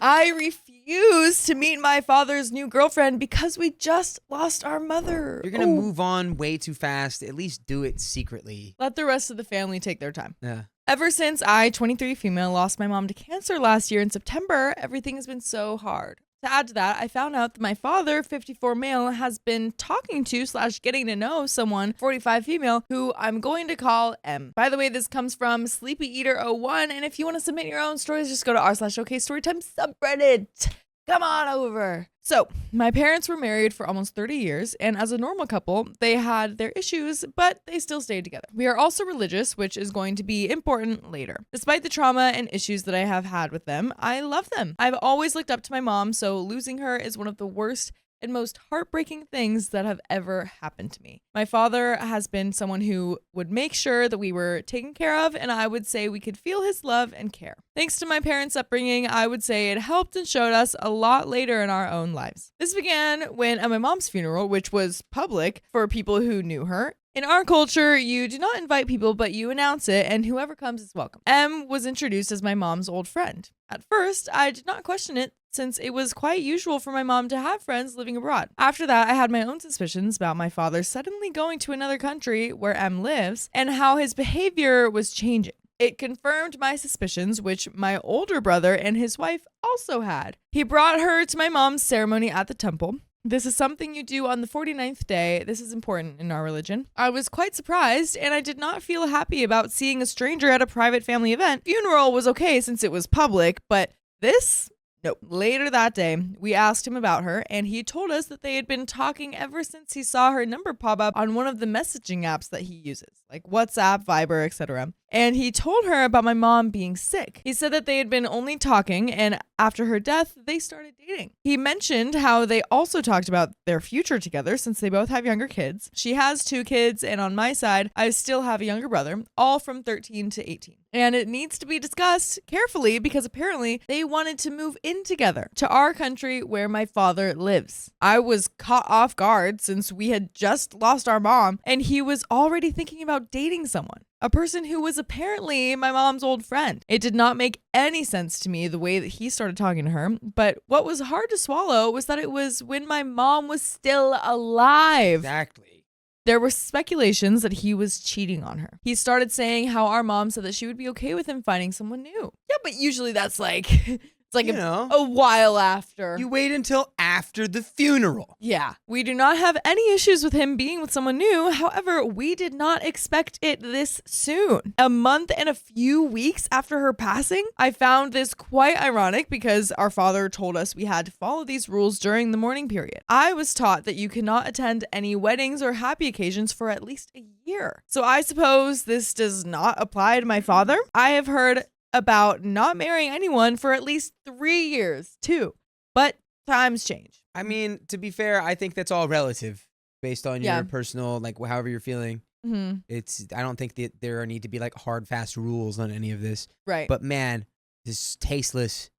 I refuse to meet my father's new girlfriend because we just lost our mother. You're going to move on way too fast. At least do it secretly. Let the rest of the family take their time. Yeah. Ever since I, 23 female, lost my mom to cancer last year in September, everything has been so hard. To add to that, I found out that my father, 54 male, has been talking to / getting to know someone, 45 female, who I'm going to call M. By the way, this comes from Sleepy Eater 01, and if you want to submit your own stories, just go to r/OKStorytime subreddit. Come on over. So, my parents were married for almost 30 years, and as a normal couple, they had their issues, but they still stayed together. We are also religious, which is going to be important later. Despite the trauma and issues that I have had with them, I love them. I've always looked up to my mom, so losing her is one of the worst and most heartbreaking things that have ever happened to me. My father has been someone who would make sure that we were taken care of, and I would say we could feel his love and care. Thanks to my parents' upbringing, I would say it helped and showed us a lot later in our own lives. This began when at my mom's funeral, which was public for people who knew her. In our culture, you do not invite people, but you announce it, and whoever comes is welcome. M was introduced as my mom's old friend. At first, I did not question it, since it was quite usual for my mom to have friends living abroad. After that, I had my own suspicions about my father suddenly going to another country where M lives, and how his behavior was changing. It confirmed my suspicions, which my older brother and his wife also had. He brought her to my mom's ceremony at the temple. This is something you do on the 49th day. This is important in our religion. I was quite surprised, and I did not feel happy about seeing a stranger at a private family event. Funeral was okay since it was public, but this? Nope. Later that day, we asked him about her, and he told us that they had been talking ever since he saw her number pop up on one of the messaging apps that he uses, like WhatsApp, Viber, etc. And he told her about my mom being sick. He said that they had been only talking, and after her death, they started dating. He mentioned how they also talked about their future together since they both have younger kids. She has 2 kids, and on my side, I still have a younger brother, all from 13 to 18. And it needs to be discussed carefully because apparently they wanted to move in together to our country where my father lives. I was caught off guard since we had just lost our mom, and he was already thinking about dating someone. A person who was apparently my mom's old friend. It did not make any sense to me the way that he started talking to her, but what was hard to swallow was that it was when my mom was still alive. Exactly. There were speculations that he was cheating on her. He started saying how our mom said that she would be okay with him finding someone new. Yeah, but usually that's like... It's like a while after. You wait until after the funeral. Yeah. We do not have any issues with him being with someone new. However, we did not expect it this soon. A month and a few weeks after her passing. I found this quite ironic because our father told us we had to follow these rules during the mourning period. I was taught that you cannot attend any weddings or happy occasions for at least a year. So I suppose this does not apply to my father. I have heard about not marrying anyone for at least 3 years too, but times change. I mean, to be fair, I think that's all relative based on your personal, like however you're feeling. Mm-hmm. I don't think that there need to be like hard, fast rules on any of this. Right. But man, this is tasteless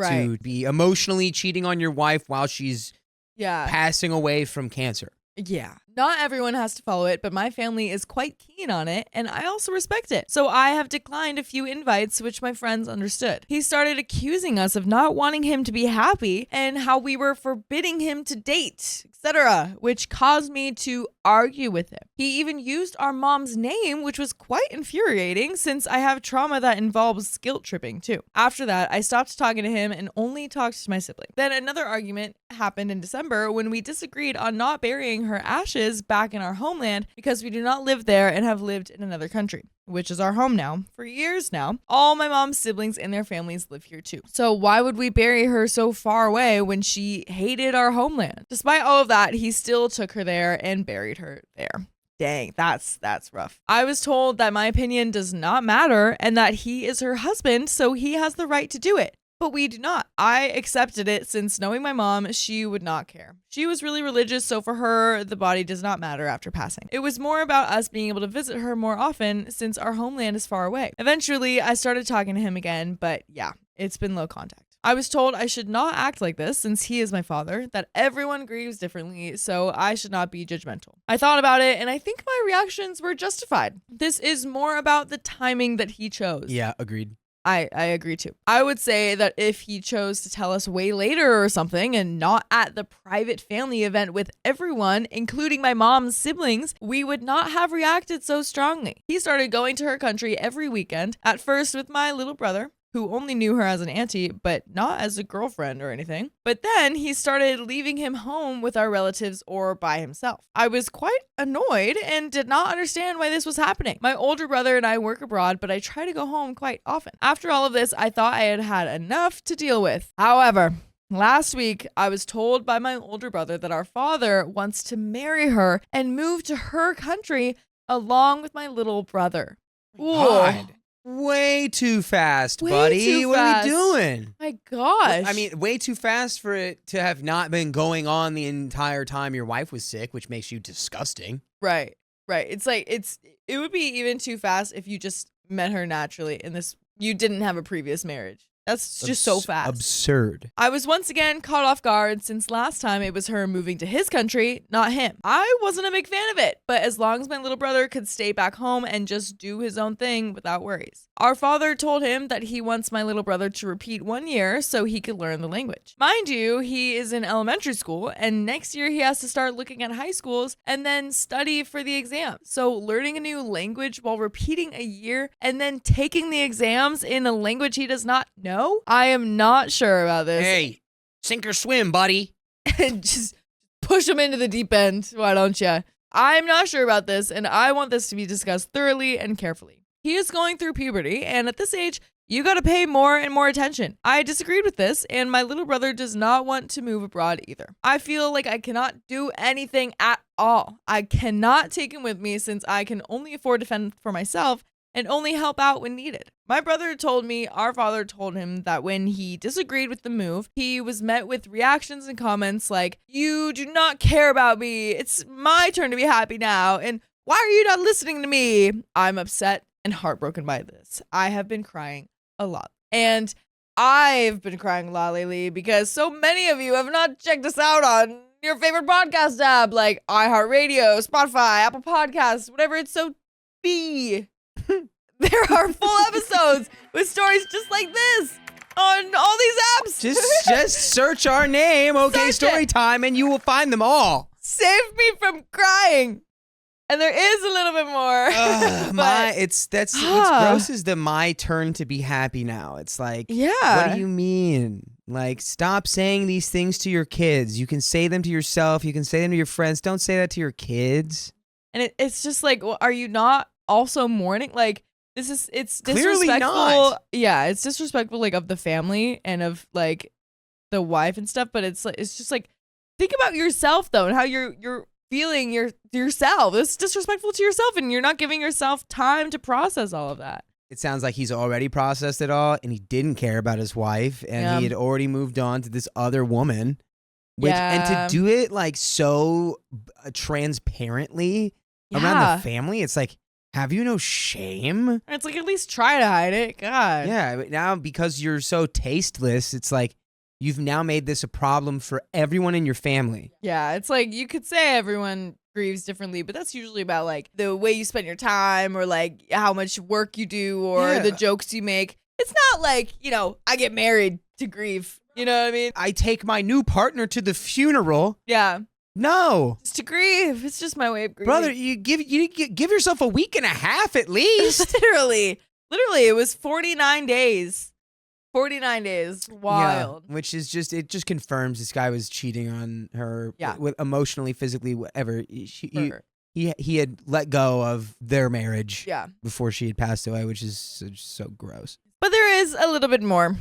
to be emotionally cheating on your wife while she's passing away from cancer. Yeah. Not everyone has to follow it, but my family is quite keen on it, and I also respect it. So I have declined a few invites, which my friends understood. He started accusing us of not wanting him to be happy and how we were forbidding him to date, etc., which caused me to argue with him. He even used our mom's name, which was quite infuriating since I have trauma that involves guilt tripping too. After that, I stopped talking to him and only talked to my sibling. Then another argument happened in December when we disagreed on not burying her ashes back in our homeland because we do not live there and have lived in another country, which is our home now for years now. All my mom's siblings and their families live here too. So why would we bury her so far away when she hated our homeland? Despite all of that, he still took her there and buried her there. Dang, that's rough. I was told that my opinion does not matter and that he is her husband, so he has the right to do it. But we do not. I accepted it since knowing my mom, she would not care. She was really religious, so for her, the body does not matter after passing. It was more about us being able to visit her more often since our homeland is far away. Eventually, I started talking to him again, but yeah, it's been low contact. I was told I should not act like this since he is my father, that everyone grieves differently, so I should not be judgmental. I thought about it, and I think my reactions were justified. This is more about the timing that he chose. Yeah, agreed. I agree too. I would say that if he chose to tell us way later or something and not at the private family event with everyone, including my mom's siblings, we would not have reacted so strongly. He started going to her country every weekend, at first with my little brother, who only knew her as an auntie, but not as a girlfriend or anything. But then he started leaving him home with our relatives or by himself. I was quite annoyed and did not understand why this was happening. My older brother and I work abroad, but I try to go home quite often. After all of this, I thought I had had enough to deal with. However, last week, I was told by my older brother that our father wants to marry her and move to her country along with my little brother. God. Way too fast, buddy. What are we doing? My gosh. I mean, way too fast for it to have not been going on the entire time your wife was sick, which makes you disgusting. Right. It's like it would be even too fast if you just met her naturally and you didn't have a previous marriage. That's just so fast. Absurd. I was once again caught off guard since last time it was her moving to his country, not him. I wasn't a big fan of it, but as long as my little brother could stay back home and just do his own thing without worries. Our father told him that he wants my little brother to repeat 1 year so he could learn the language. Mind you, he is in elementary school, and next year he has to start looking at high schools and then study for the exam. So learning a new language while repeating a year and then taking the exams in a language he does not know? I am not sure about this. Hey, sink or swim, buddy. Just push him into the deep end, why don't you? I'm not sure about this, and I want this to be discussed thoroughly and carefully. He is going through puberty, and at this age, you gotta pay more and more attention. I disagreed with this, and my little brother does not want to move abroad either. I feel like I cannot do anything at all. I cannot take him with me since I can only afford to fend for myself and only help out when needed. My brother told me our father told him that when he disagreed with the move, he was met with reactions and comments like, "You do not care about me. It's my turn to be happy now. And why are you not listening to me?" I'm upset and heartbroken by this. I have been crying a lot. And I've been crying a lot lately because so many of you have not checked us out on your favorite podcast app like iHeartRadio, Spotify, Apple Podcasts, whatever it's so be. There are full episodes with stories just like this on all these apps. Just search our name, OK Storytime, and you will find them all. Save me from crying. And there is a little bit more. What's gross is the my turn to be happy now. It's like, yeah. What do you mean? Like, stop saying these things to your kids. You can say them to yourself. You can say them to your friends. Don't say that to your kids. And it's just like, well, are you not also mourning? Like, it's disrespectful. Clearly not. Yeah, it's disrespectful, like, of the family and of, like, the wife and stuff. But it's just like, think about yourself, though, and how you're feeling yourself. It's disrespectful to yourself, and you're not giving yourself time to process all of that. It sounds like he's already processed it all, and he didn't care about his wife, and he had already moved on to this other woman. And to do it like so transparently around the family, it's like, have you no shame? It's like, at least try to hide it. God. Yeah, but now because you're so tasteless, it's like you've now made this a problem for everyone in your family. Yeah, it's like you could say everyone grieves differently, but that's usually about like the way you spend your time or like how much work you do or the jokes you make. It's not like, I get married to grieve. You know what I mean? I take my new partner to the funeral. Yeah. No. It's to grieve. It's just my way of grieving. Brother, you give yourself a week and a half at least. Literally, it was 49 days. 49 days. Wild. Yeah, which is it just confirms this guy was cheating on her with emotionally, physically, whatever. He had let go of their marriage before she had passed away, which is so gross. But there is a little bit more.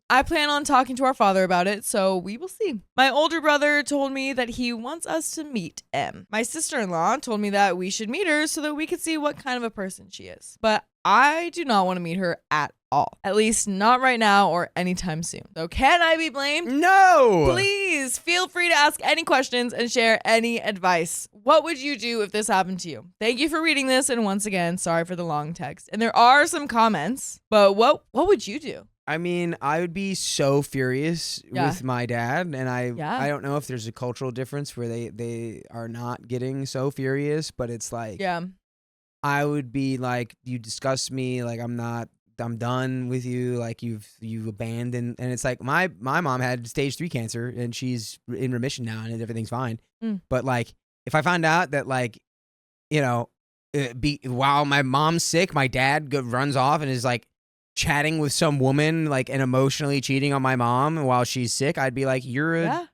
I plan on talking to our father about it, so we will see. My older brother told me that he wants us to meet M. My sister-in-law told me that we should meet her so that we could see what kind of a person she is. But I do not want to meet her at all. At least not right now or anytime soon. So can I be blamed? No! Please feel free to ask any questions and share any advice. What would you do if this happened to you? Thank you for reading this, and once again, sorry for the long text. And there are some comments, but what would you do? I mean, I would be so furious with my dad, and I don't know if there's a cultural difference where they are not getting so furious, but it's like, I would be like, you disgust me, like I'm not I'm done with you. Like you've abandoned. And it's like my mom had stage 3 cancer and she's in remission now and everything's fine. But like, if I find out that like, you know, while my mom's sick, my dad runs off and is like chatting with some woman like and emotionally cheating on my mom while she's sick, I'd be like, you're a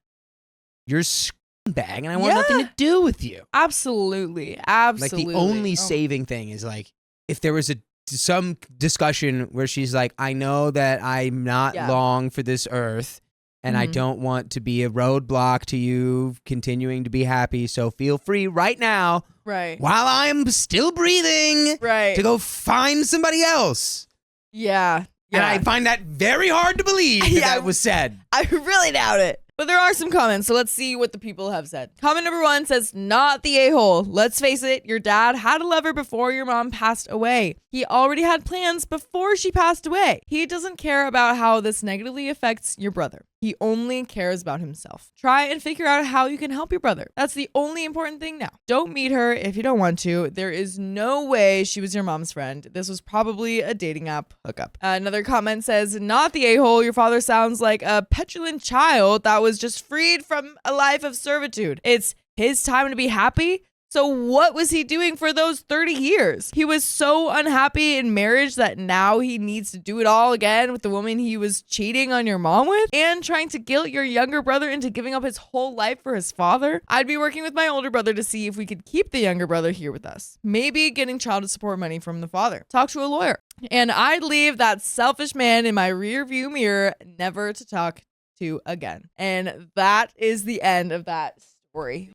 scumbag and I want nothing to do with you. Absolutely. Like the only saving thing is like if there was some discussion where she's like, I know that I'm not long for this earth and I don't want to be a roadblock to you continuing to be happy. So feel free right now, while I'm still breathing, to go find somebody else. Yeah. And I find that very hard to believe that was said. I really doubt it. But there are some comments, so let's see what the people have said. Comment number 1 says, not the a-hole. Let's face it, your dad had a lover before your mom passed away. He already had plans before she passed away. He doesn't care about how this negatively affects your brother. He only cares about himself. Try and figure out how you can help your brother. That's the only important thing now. Don't meet her if you don't want to. There is no way she was your mom's friend. This was probably a dating app hookup. Another comment says, not the a-hole. Your father sounds like a petulant child that was just freed from a life of servitude. It's his time to be happy. So what was he doing for those 30 years? He was so unhappy in marriage that now he needs to do it all again with the woman he was cheating on your mom with and trying to guilt your younger brother into giving up his whole life for his father. I'd be working with my older brother to see if we could keep the younger brother here with us. Maybe getting child support money from the father. Talk to a lawyer. And I'd leave that selfish man in my rear view mirror, never to talk to again. And that is the end of that story.